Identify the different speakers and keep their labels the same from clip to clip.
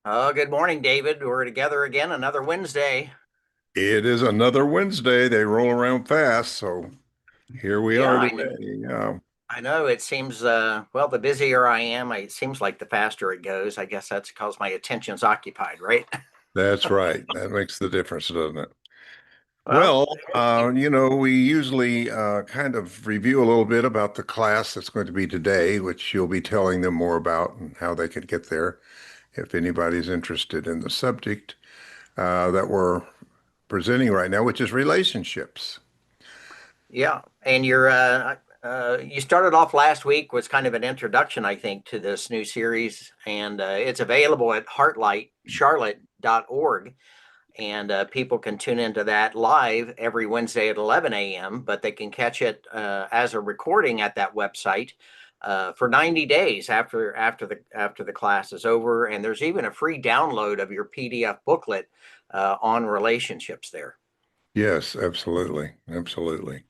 Speaker 1: Oh, good morning, David. We're together again another Wednesday.
Speaker 2: It is another Wednesday. They roll around fast, so here we
Speaker 1: Yeah,
Speaker 2: are
Speaker 1: I
Speaker 2: today.
Speaker 1: know.
Speaker 2: Yeah,
Speaker 1: I know it seems, well, the busier I am, it seems like the faster it goes. I guess that's because my attention's occupied, right?
Speaker 2: that's right. That makes the difference, doesn't it?
Speaker 1: Well,
Speaker 2: Well, we usually kind of review a little bit about the class that's going to be today, which you'll be telling them more about and how they could get there if anybody's interested in the subject that we're presenting right now, which is relationships.
Speaker 1: yeah. And you started off last week was kind of an introduction, I think, to this new series, and it's available at heartlightcharlotte.org. And people can tune into that live every Wednesday at 11 a.m. But they can catch it as a recording at that website for 90 days after the class is over. And there's even a free download of your PDF booklet on relationships there.
Speaker 2: Yes, absolutely. Absolutely.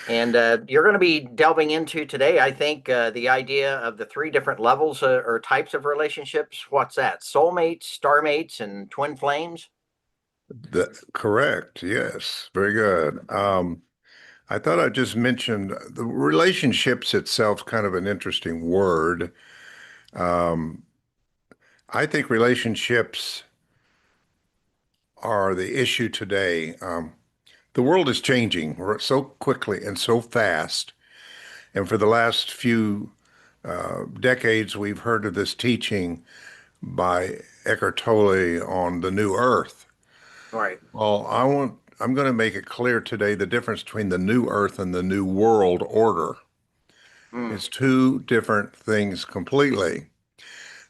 Speaker 1: And you're going to be delving into today, I think, the idea of the three different levels or types of relationships. What's that? Soulmates, starmates, and twin flames?
Speaker 2: Correct. Yes. Very good. I thought I just mentioned the relationships itself, kind of an interesting word. Um, I think relationships are the issue today. The world is changing so quickly and so fast. And for the last few decades, we've heard of this teaching by Eckhart Tolle on the new earth.
Speaker 1: Right.
Speaker 2: Well, I'm going to make it clear today the difference between the new earth and the new world order.
Speaker 1: Mm,
Speaker 2: It's two different things completely.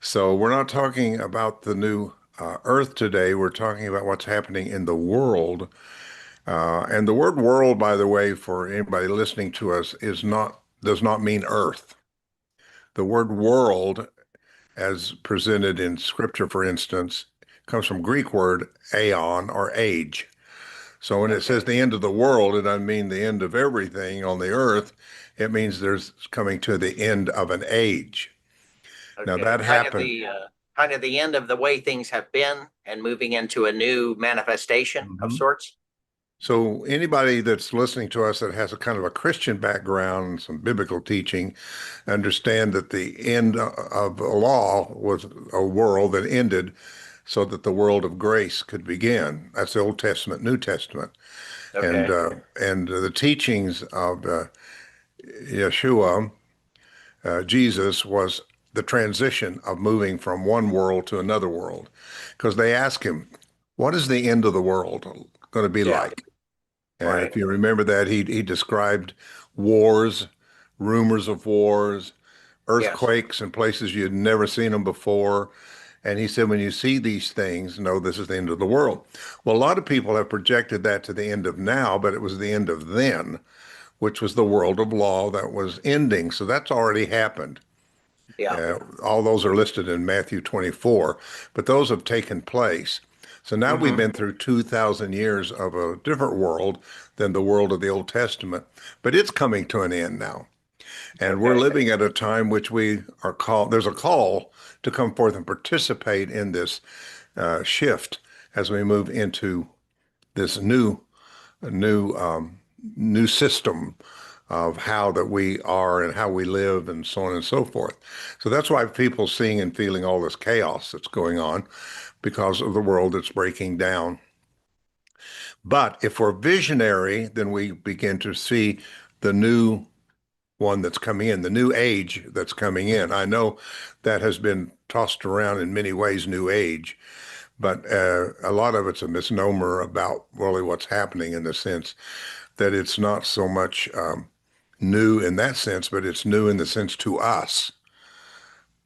Speaker 2: So we're not talking about the new earth today. We're talking about what's happening in the world. And the word world, by the way, for anybody listening to us, does not mean earth. The word world, as presented in scripture, for instance, comes from Greek word aeon or age. So when it says
Speaker 1: okay.
Speaker 2: the end of the world, it doesn't mean the end of everything on the earth. It means there's coming to the end of an age. Now
Speaker 1: Okay,
Speaker 2: that happened.
Speaker 1: kind of the end of the way things have been and moving into a new manifestation of
Speaker 2: Mhm.
Speaker 1: sorts.
Speaker 2: So anybody that's listening to us that has a kind of a Christian background, some biblical teaching, understand that the end of the law was a world that ended so that the world of grace could begin. That's the Old Testament, New Testament. And
Speaker 1: Okay.
Speaker 2: uh, and the teachings of Yeshua, Jesus, was the transition of moving from one world to another world. Because they asked him, what is the end of the world going to be
Speaker 1: Yeah.
Speaker 2: like? And
Speaker 1: Right.
Speaker 2: if you remember that, he described wars, rumors of wars,
Speaker 1: Yes.
Speaker 2: earthquakes in places you'd never seen them before. And he said, when you see these things, know this is the end of the world. Well, a lot of people have projected that to the end of now, but it was the end of then, which was the world of law that was ending. So that's already happened.
Speaker 1: Yeah.
Speaker 2: All those are listed in Matthew 24, but those have taken place. So now we've
Speaker 1: Hmm.
Speaker 2: been through 2,000 years of a different world than the world of the Old Testament, but it's coming to an end now. And we're
Speaker 1: Okay.
Speaker 2: living at a time which we are called, there's a call to come forth and participate in this shift as we move into this new new system of how that we are and how we live and so on and so forth. So that's why people seeing and feeling all this chaos that's going on because of the world that's breaking down. But if we're visionary, then we begin to see the new one that's coming in, the new age that's coming in. I know that has been tossed around in many ways, new age, but a lot of it's a misnomer about really what's happening in the sense that it's not so much new in that sense, but it's new in the sense to us.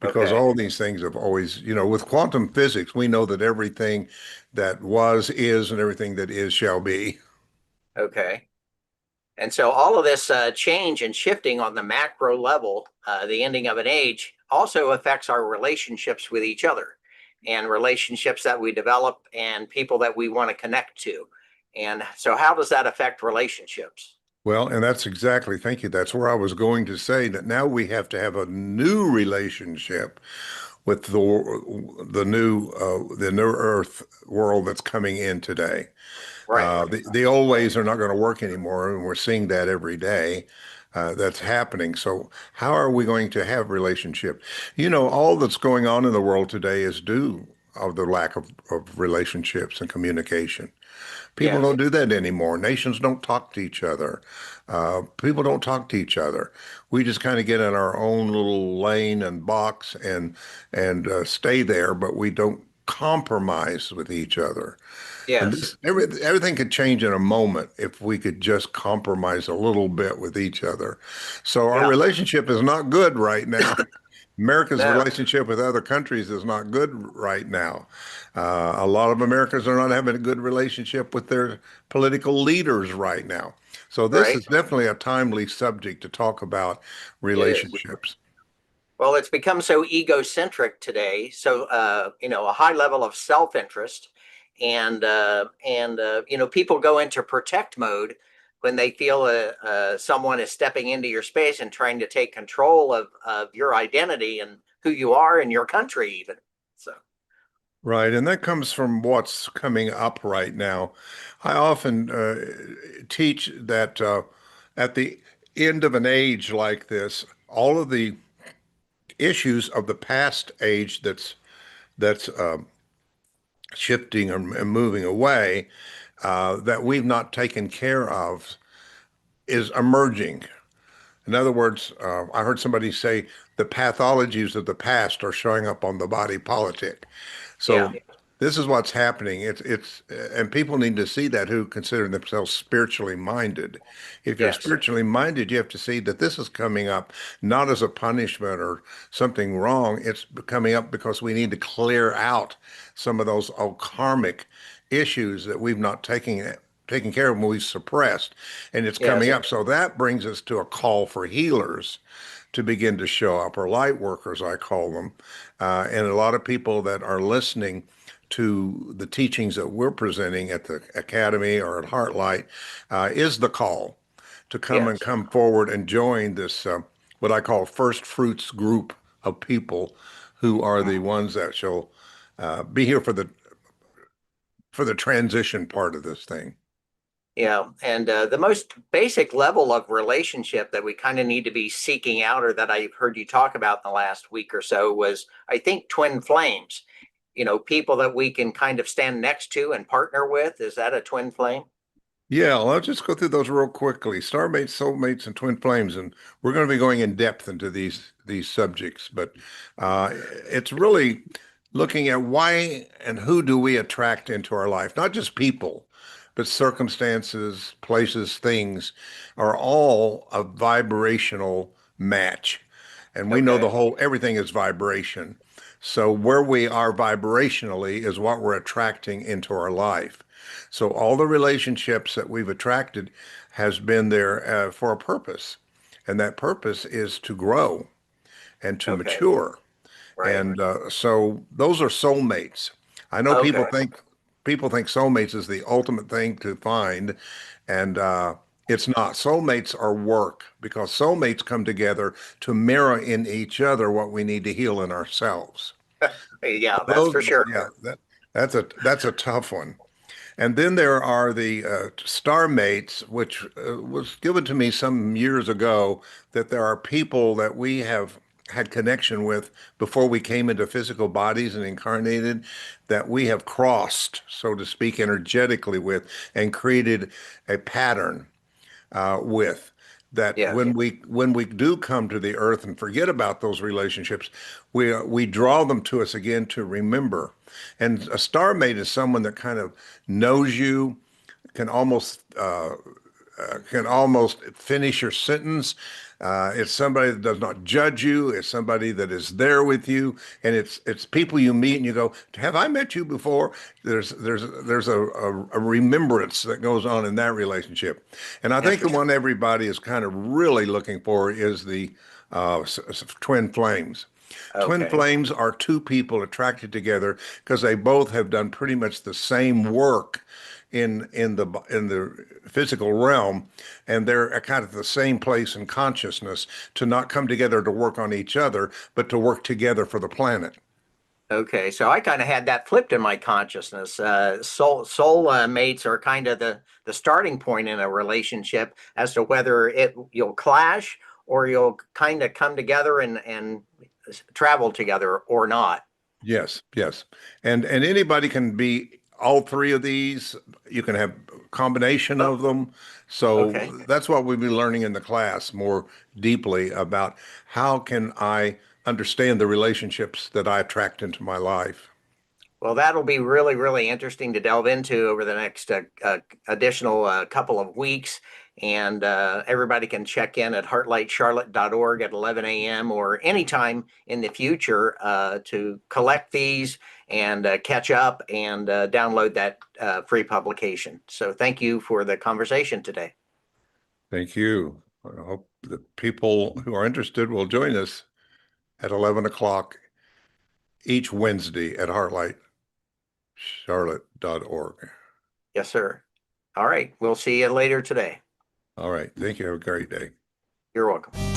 Speaker 2: Because
Speaker 1: Okay.
Speaker 2: all these things have always, with quantum physics, we know that everything that was, is, and everything that is shall be.
Speaker 1: Okay. And so all of this change and shifting on the macro level, the ending of an age, also affects our relationships with each other and relationships that we develop and people that we want to connect to. And so, how does that affect relationships?
Speaker 2: Well, and that's exactly, thank you. That's where I was going to say that now we have to have a new relationship with the new Earth world that's coming in today.
Speaker 1: Right.
Speaker 2: The old ways are not going to work anymore, and we're seeing that every day. That's happening. So how are we going to have relationship? All that's going on in the world today is due of the lack of relationships and communication. People don't
Speaker 1: Yes.
Speaker 2: do that anymore. Nations don't talk to each other. People don't talk to each other. We just kind of get in our own little lane and box and stay there, but we don't compromise with each other. And
Speaker 1: Yes.
Speaker 2: everything could change in a moment if we could just compromise a little bit with each other. So our
Speaker 1: Yeah.
Speaker 2: relationship is not good right now. America's
Speaker 1: No.
Speaker 2: relationship with other countries is not good right now. A lot of Americans are not having a good relationship with their political leaders right now. So this
Speaker 1: Right.
Speaker 2: is definitely a timely subject to talk about
Speaker 1: It is.
Speaker 2: relationships.
Speaker 1: Well, it's become so egocentric today. So, a high level of self-interest, and people go into protect mode when they feel someone is stepping into your space and trying to take control of your identity and who you are and your country, even. So,
Speaker 2: Right, and that comes from what's coming up right now. I often teach that at the end of an age like this, all of the issues of the past age that's shifting and moving away that we've not taken care of is emerging. In other words, I heard somebody say the pathologies of the past are showing up on the body politic.
Speaker 1: yeah,
Speaker 2: So this is what's happening. And people need to see that who consider themselves spiritually minded. If you're
Speaker 1: yes,
Speaker 2: spiritually minded, you have to see that this is coming up not as a punishment or something wrong. It's coming up because we need to clear out some of those old karmic issues that we've not taken care of when we've suppressed, and it's coming
Speaker 1: yes,
Speaker 2: up. So that brings us to a call for healers to begin to show up, or light workers, I call them. And a lot of people that are listening to the teachings that we're presenting at the Academy or at Heartlight is the call to
Speaker 1: yes,
Speaker 2: come forward and join this, what I call first fruits group of people who are the ones that shall be here for the transition part of this thing.
Speaker 1: yeah. And the most basic level of relationship that we kind of need to be seeking out, or that I've heard you talk about in the last week or so, was, I think, twin flames. People that we can kind of stand next to and partner with. Is that a twin flame?
Speaker 2: Yeah, well, I'll just go through those real quickly. Starmates, soulmates, and twin flames, and we're going to be going in depth into these subjects. But it's really looking at why and who do we attract into our life? Not just people, but circumstances, places, things are all a vibrational match. And we know
Speaker 1: Okay.
Speaker 2: the whole everything is vibration. So where we are vibrationally is what we're attracting into our life. So all the relationships that we've attracted has been there for a purpose, and that purpose is to grow and to
Speaker 1: Okay.
Speaker 2: mature.
Speaker 1: Right.
Speaker 2: And so those are soulmates. I know
Speaker 1: Okay.
Speaker 2: people think soulmates is the ultimate thing to find, and it's not. Soulmates are work because soulmates come together to mirror in each other what we need to heal in ourselves.
Speaker 1: Yeah, that's
Speaker 2: Those,
Speaker 1: for sure.
Speaker 2: yeah, that's a tough one. And then there are the star mates, which was given to me some years ago, that there are people that we have had connection with before we came into physical bodies and incarnated, that we have crossed, so to speak, energetically with, and created a pattern with. That
Speaker 1: Yes.
Speaker 2: when we do come to the earth and forget about those relationships, we draw them to us again to remember. And a star mate is someone that kind of knows you, can almost finish your sentence. It's somebody that does not judge you. It's somebody that is there with you, and it's people you meet and you go, "Have I met you before?" There's a remembrance that goes on in that relationship, and I think the
Speaker 1: Interesting.
Speaker 2: one everybody is kind of really looking for is the twin flames. Twin
Speaker 1: Okay.
Speaker 2: flames are two people attracted together because they both have done pretty much the same work in the physical realm, and they're at kind of the same place in consciousness to not come together to work on each other, but to work together for the planet.
Speaker 1: Okay, so I kind of had that flipped in my consciousness. Soul mates are kind of the starting point in a relationship as to whether you'll clash or you'll kind of come together and travel together or not.
Speaker 2: Yes, yes. And anybody can be all three of these. You can have a combination
Speaker 1: Oh,
Speaker 2: of them. So
Speaker 1: okay.
Speaker 2: that's what we'll be learning in the class more deeply about how can I understand the relationships that I attract into my life.
Speaker 1: Well, that'll be really, really interesting to delve into over the next additional couple of weeks. And everybody can check in at heartlightcharlotte.org at 11 a.m. or anytime in the future to collect these and catch up and download that free publication. So thank you for the conversation today.
Speaker 2: Thank you. I hope the people who are interested will join us at 11 o'clock each Wednesday at heartlightcharlotte.org.
Speaker 1: Yes, sir. All right. We'll see you later today.
Speaker 2: All right. Thank you. Have a great day.
Speaker 1: You're welcome.